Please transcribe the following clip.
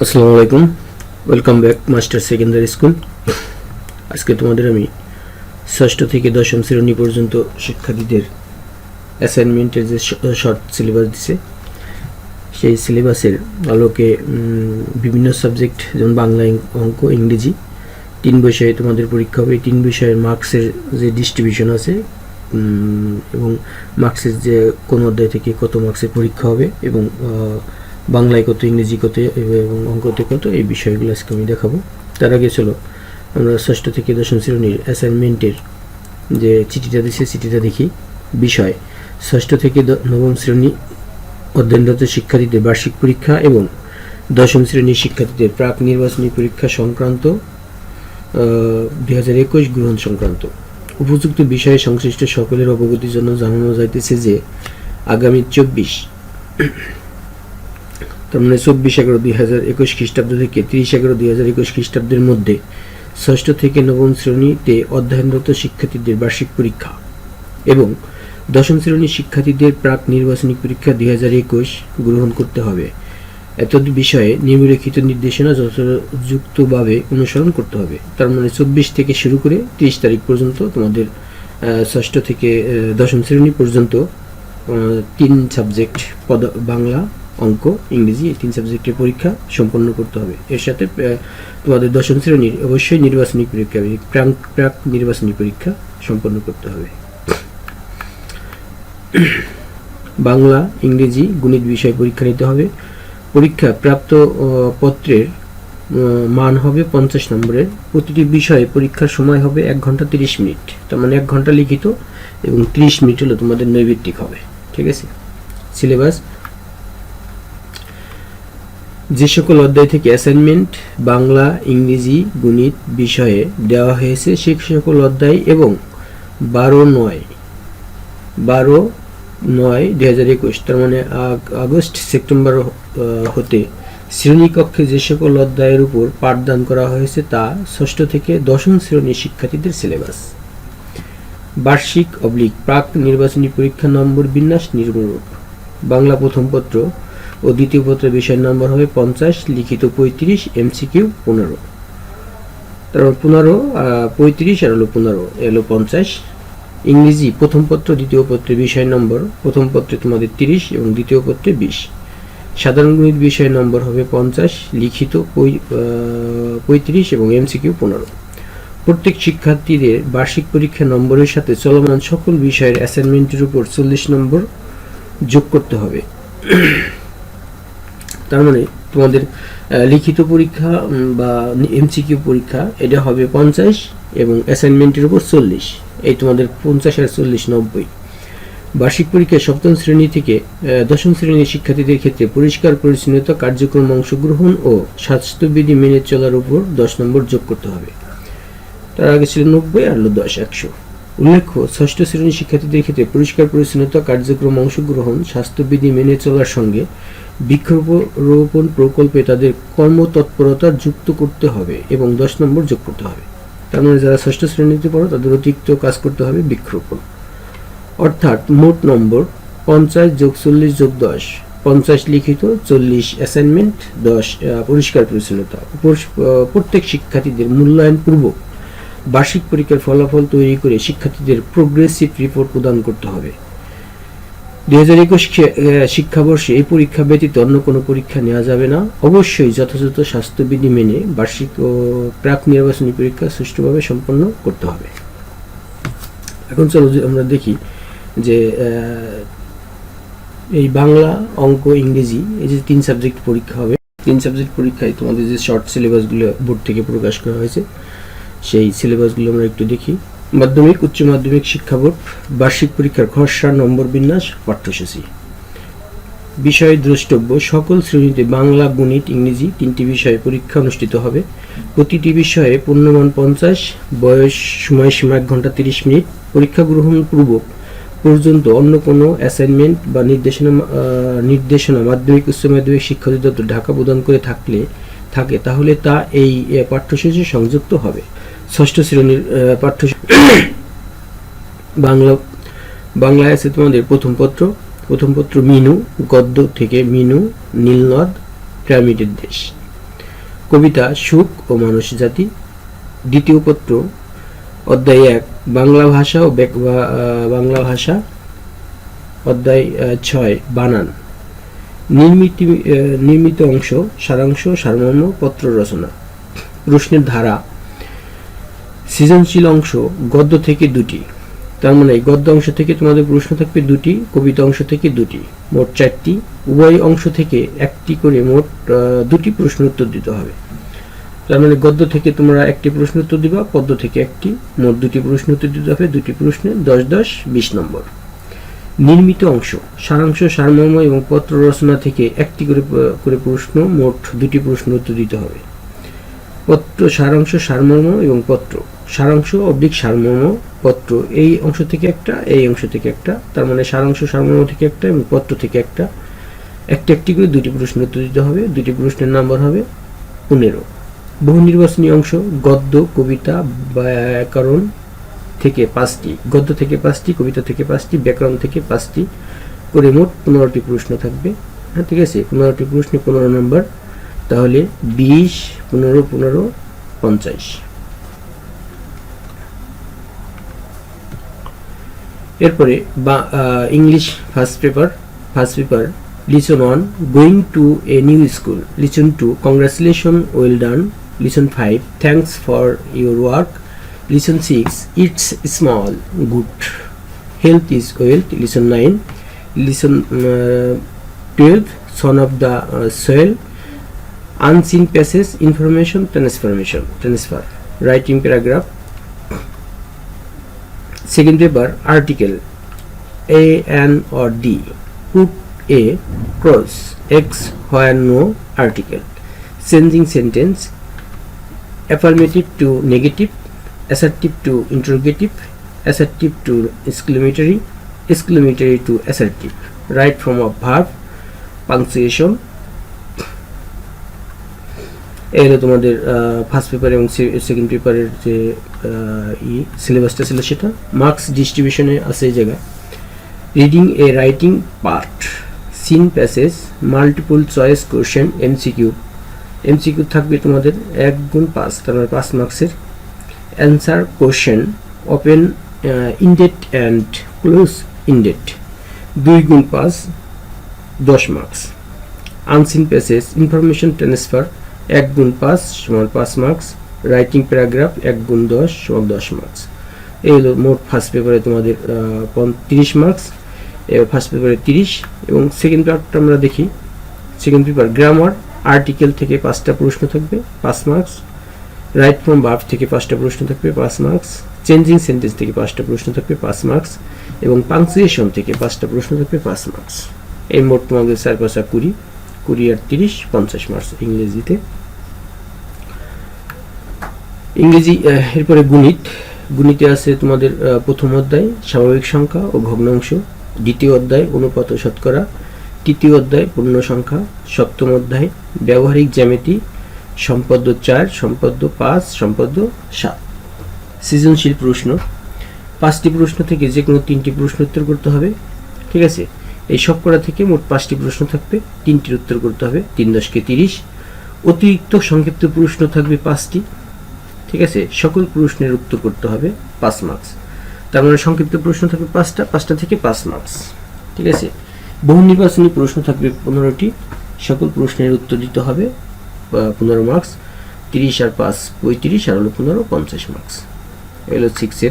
আসসালামু আলাইকুম, welcome back master secondary school. আজকে তোমাদের আমি ষষ্ঠ থেকে দশম শ্রেণী পর্যন্ত শিক্ষার্থীদের অ্যাসাইনমেন্টের যে শর্ট সিলেবাস দিছে সেই সিলেবাসের আলোকে বিভিন্ন সাবজেক্ট যেমন বাংলা, অঙ্ক, ইংরেজি 3 বিষয়ে তোমাদের পরীক্ষা হবে। 3 বিষয়ের মার্কসের যে ডিস্ট্রিবিউশন আছে এবং মার্কসের যে কোন অধ্যায় থেকে কত মার্কসের পরীক্ষা হবে এবং বাংলায় কত, ইংরেজি কত এবং অঙ্কতে কত, এই বিষয়গুলো আজকে আমি দেখাবো। তার আগে চলো আমরা ষষ্ঠ থেকে দশম শ্রেণীর অ্যাসাইনমেন্টের যে চিঠিটা দিচ্ছে চিঠিটা দেখি। বিষয়: ষষ্ঠ থেকে নবম শ্রেণী অধ্যয়নরত শিক্ষার্থীদের বার্ষিক পরীক্ষা এবং দশম শ্রেণীর শিক্ষার্থীদের প্রাক নির্বাচনী পরীক্ষা সংক্রান্ত 2021 গ্রহণ সংক্রান্ত উপযুক্ত বিষয়ে সংশ্লিষ্ট সকলের অবগতির জন্য জানানো যাইতেছে যে আগামী 24/11/2021 খ্রিস্টাব্দ থেকে 30/11/2021 খ্রিস্টাব্দের মধ্যে ষষ্ঠ থেকে নবম শ্রেণীতে অধ্যয়নরত শিক্ষার্থীদের বার্ষিক পরীক্ষা এবং দশম শ্রেণীর শিক্ষার্থীদের প্রাক নির্বাচনী পরীক্ষা 2021 গ্রহণ করতে হবে। এতদ বিষয়ে নিম্নলিখিত নির্দেশনা যথাযথভাবে অনুসরণ করতে হবে। তার মানে 24 থেকে শুরু করে 30 তারিখ পর্যন্ত তোমাদের ষষ্ঠ থেকে দশম শ্রেণী পর্যন্ত 3 সাবজেক্ট বাংলা, অঙ্ক, ইংরেজি এই 3 সাবজেক্টের পরীক্ষা সম্পন্ন করতে হবে। এর সাথে তোমাদের দশম শ্রেণীর অবশ্যই নির্বাচনী পরীক্ষা, প্রাক নির্বাচনী পরীক্ষা সম্পন্ন করতে হবে। বাংলা, ইংরেজি, গণিত বিষয় পরীক্ষা নিতে হবে। পরীক্ষা প্রাপ্ত পত্রের মান হবে 50 নম্বরের। প্রতিটি বিষয়ে পরীক্ষার সময় হবে 1 ঘন্টা 30 মিনিট। তার মানে 1 ঘন্টা লিখিত এবং 30 মিনিট হলো তোমাদের নৈর্ব্যক্তিক হবে। ঠিক আছে। সিলেবাস: যে সকল অধ্যায় থেকে অ্যাসাইনমেন্ট বাংলা, ইংরেজি, গণিত বিষয়ে দেওয়া হয়েছে সেই সকল অধ্যায় এবং 12/9/2021 তার মানে আগস্ট সেপ্টেম্বর হতে শ্রেণীকক্ষে যে সকল অধ্যায়ের উপর পাঠদান করা হয়েছে তা ষষ্ঠ থেকে দশম শ্রেণীর শিক্ষার্থীদের সিলেবাস। বার্ষিক প্রাক নির্বাচনী পরীক্ষা নম্বর বিন্যাস নিম্নরূপ: বাংলা প্রথম পত্র ও দ্বিতীয় পত্রের বিষয় নম্বর হবে 50, লিখিত 35, এমসিকিউ 15। তারপর 15, 35 আর হলো 15 এলো 50। ইংরেজি প্রথম পত্র দ্বিতীয় পত্রের বিষয় নম্বর প্রথম পত্রে তোমাদের 30 এবং দ্বিতীয় পত্রে 20। সাধারণ গণিত বিষয় নম্বর হবে 50, লিখিত 35 এবং এমসিকিউ 15। প্রত্যেক শিক্ষার্থীদের বার্ষিক পরীক্ষা নম্বরের সাথে চলমান সকল বিষয়ের অ্যাসাইনমেন্টের উপর 40 নম্বর যোগ করতে হবে। তার মানে তোমাদের লিখিত পরীক্ষা বা এমসিকিউ পরীক্ষা এটা হবে 50 এবং অ্যাসাইনমেন্টের উপর 40। এই তোমাদের 50 আর 40 90। বার্ষিক পরীক্ষায় সপ্তম শ্রেণী থেকে দশম শ্রেণীর শিক্ষার্থীদের ক্ষেত্রে পরিষ্কার পরিচ্ছন্নতা কার্যক্রম অংশগ্রহণ ও স্বাস্থ্যবিধি মেনে চলার উপর 10 নম্বর যোগ করতে হবে। তার আগে ছিল 90 আর 10 100। উল্লেখ্য, ষষ্ঠ শ্রেণীর শিক্ষার্থীদের ক্ষেত্রে পরিষ্কার পরিচ্ছন্নতা কার্যক্রম অংশগ্রহণ, স্বাস্থ্যবিধি মেনে চলার সঙ্গে বৃক্ষরোপণ প্রকল্পে তাদের কর্মতৎপরতা যুক্ত করতে হবে এবং 10 নম্বর যোগ করতে হবে। তার মানে যারা ষষ্ঠ শ্রেণীতে পড়ো তাদের অতিরিক্ত কাজ করতে হবে বৃক্ষরোপণ। অর্থাৎ মোট নম্বর 50 যোগ 40 যোগ 10, 50 লিখিত, 40 অ্যাসাইনমেন্ট, 10 পরিষ্কার পরিচ্ছন্নতা। প্রত্যেক শিক্ষার্থীদের মূল্যায়ন পূর্বক বার্ষিক পরীক্ষার ফলাফল তৈরি করে শিক্ষার্থীদের প্রোগ্রেসিভ রিপোর্ট প্রদান করতে হবে। 2021 শিক্ষাবর্ষে এই পরীক্ষা ব্যতীত অন্য কোনো পরীক্ষা নেওয়া যাবে না। অবশ্যই যথাযথ স্বাস্থ্যবিধি মেনে বার্ষিক ও প্রাক নির্বাচনী পরীক্ষা সুষ্ঠুভাবে সম্পন্ন করতে হবে। এখন চলো আমরা দেখি যে এই বাংলা, অঙ্ক, ইংরেজি এই যে 3 সাবজেক্ট পরীক্ষা হবে। 3 সাবজেক্ট পরীক্ষায় তোমাদের যে শর্ট সিলেবাসগুলো বোর্ড থেকে প্রকাশ করা হয়েছে সেই সিলেবাসগুলো আমরা একটু দেখি। মাধ্যমিক, উচ্চ মাধ্যমিক শিক্ষা বোর্ড বার্ষিক পরীক্ষার খসড়া নম্বর বিন্যাস পাঠ্যসূচি। বিষয় দ্রষ্টব্য: সকল শ্রেণীতে বাংলা, গণিত, ইংরেজি 3টি বিষয়ে পরীক্ষা অনুষ্ঠিত হবে। প্রতিটি বিষয়ে পূর্ণমান 50, বয়স সময়সীমা 1 ঘন্টা 30 মিনিট। পরীক্ষা গ্রহণ পূর্বক পর্যন্ত অন্য কোনো অ্যাসাইনমেন্ট বা নির্দেশনা মাধ্যমিক, উচ্চ মাধ্যমিক শিক্ষা অধিদপ্তর ঢাকা প্রদান করে থাকে তাহলে তা এই পাঠ্যসূচি সংযুক্ত হবে। ষষ্ঠ শ্রেণীর পাঠ্যসূচি বাংলায় আছে তোমাদের প্রথম পত্র মিনু, গদ্য থেকে মিনু, নীলনদ, পিরামিডের দেশ। কবিতা সুখ ও মানুষ জাতি। দ্বিতীয় পত্র অধ্যায় 1 বাংলা ভাষা ও বাংলা ভাষা। অধ্যায় 6 বানান। নির্মিত অংশ সারাংশ সারমর্ম পত্র রচনা। প্রশ্নের ধারা সৃজনশীল অংশ গদ্য থেকে 2টি, তার মানে গদ্য অংশ থেকে তোমাদের প্রশ্ন থাকবে 2টি, কবিতা অংশ থেকে 2টি, মোট 4টি। উভয় অংশ থেকে 1টি করে মোট 2টি প্রশ্ন উত্তর দিতে হবে। তার মানে গদ্য থেকে তোমরা 1টি প্রশ্ন উত্তর দিবা, পদ্য থেকে 1টি, মোট 2টি প্রশ্ন উত্তর দিতে হবে। 2টি প্রশ্নে 10 20 নম্বর। নির্মিত অংশ সারাংশ সারমর্ম এবং পত্র রচনা থেকে 1টি করে প্রশ্ন, মোট 2টি প্রশ্ন উত্তর দিতে হবে। পত্র সারাংশ সারমর্ম এবং পত্র সারাংশ অবলিক সারমর্ম পত্র, এই অংশ থেকে একটা, এই অংশ থেকে একটা, তার মানে সারাংশ সারমর্ম থেকে একটা এবং পত্র থেকে একটা, একটি করে 2টি প্রশ্ন উত্তর দিতে হবে। 2টি প্রশ্নের নাম্বার হবে 15। বহু নির্বাচনী অংশ গদ্য কবিতা ব্যাকরণ থেকে 5টি, গদ্য থেকে 5টি, কবিতা থেকে 5টি, ব্যাকরণ থেকে 5টি করে মোট 15টি প্রশ্ন থাকবে। হ্যাঁ, ঠিক আছে, 15টি প্রশ্নে 15 নম্বর, তাহলে 20 15 15 50। এরপরে English first paper lesson 1 going to a new school. Lesson 2 congratulation well done. Lesson 5 thanks for your work. Lesson 6 it's small good health is wealth. Lesson 9 lesson 12 son of the soil unseen passages information transfer writing paragraph. Second paper article a, an or d. Put a cross x where no article. Changing sentence affirmative to negative, assertive to interrogative, assertive to exclamatory, exclamatory to assertive. Write from a verb. Punctuation. এই হলো তোমাদের first paper এবং second পেপারের যে সিলেবাসটা ছিল সেটা। Marks ডিস্ট্রিবিউশনে আছে এই জায়গায়। Reading a writing part, seen passage, multiple choice question, MCQ থাকবে তোমাদের 1 গুণ 5, তার মানে 5 মার্কসের। Answer question open ended and close ended 2 গুণ 5 10 marks. Unseen passage information transfer 1 গুণ 5 সমান 5 মার্কস। রাইটিং প্যারাগ্রাফ 1 গুণ 10 সমান 10 মার্কস। এই হলো মোট ফার্স্ট পেপারে তোমাদের 30 মার্কস, ফার্স্ট পেপারে 30। এবং সেকেন্ড পেপারটা আমরা দেখি। সেকেন্ড পেপার গ্রামার আর্টিকেল থেকে 5টা প্রশ্ন থাকবে 5 মার্কস। রাইট ফ্রম ভার্ব থেকে 5টা প্রশ্ন থাকবে 5 মার্কস। চেঞ্জিং সেন্টেন্স থেকে 5টা প্রশ্ন থাকবে 5 মার্কস এবং পাংচুয়েশন থেকে 5টা প্রশ্ন থাকবে 5 মার্কস। এই মোট তোমাদের 4 5 20 20 আর 30 50 মার্কস ইংরেজিতে। ইংরেজি এরপরে গণিতে আছে তোমাদের প্রথম অধ্যায় স্বাভাবিক সংখ্যা ও ভগ্নাংশ, দ্বিতীয় অধ্যায় অনুপাত ও শতকরা, তৃতীয় অধ্যায় পূর্ণ সংখ্যা, সপ্তম অধ্যায় ব্যবহারিক জ্যামিতি, সম্পদ্য 4, সম্পদ্য 5, সম্পদ্য 7। সৃজনশীল প্রশ্ন 5টি প্রশ্ন থেকে যে কোনো 3টি প্রশ্ন উত্তর করতে হবে। ঠিক আছে, এই সবকটা থেকে মোট 5টি প্রশ্ন থাকবে, 3টির উত্তর করতে হবে। 3 10 = 30। অতিরিক্ত সংক্ষিপ্ত প্রশ্ন থাকবে 5টি। ঠিক আছে, সকল প্রশ্নের উত্তর করতে হবে 5 মার্কস। তার মানে সংক্ষিপ্ত প্রশ্ন থাকবে 5টা থেকে 5 মার্কস। ঠিক আছে, বহু নির্বাচনী প্রশ্ন থাকবে 15টি, সকল প্রশ্নের উত্তর দিতে হবে 15 মার্কস। 30 আর 5 35 আর হলো 15 50 মার্কস। এলো 6 এর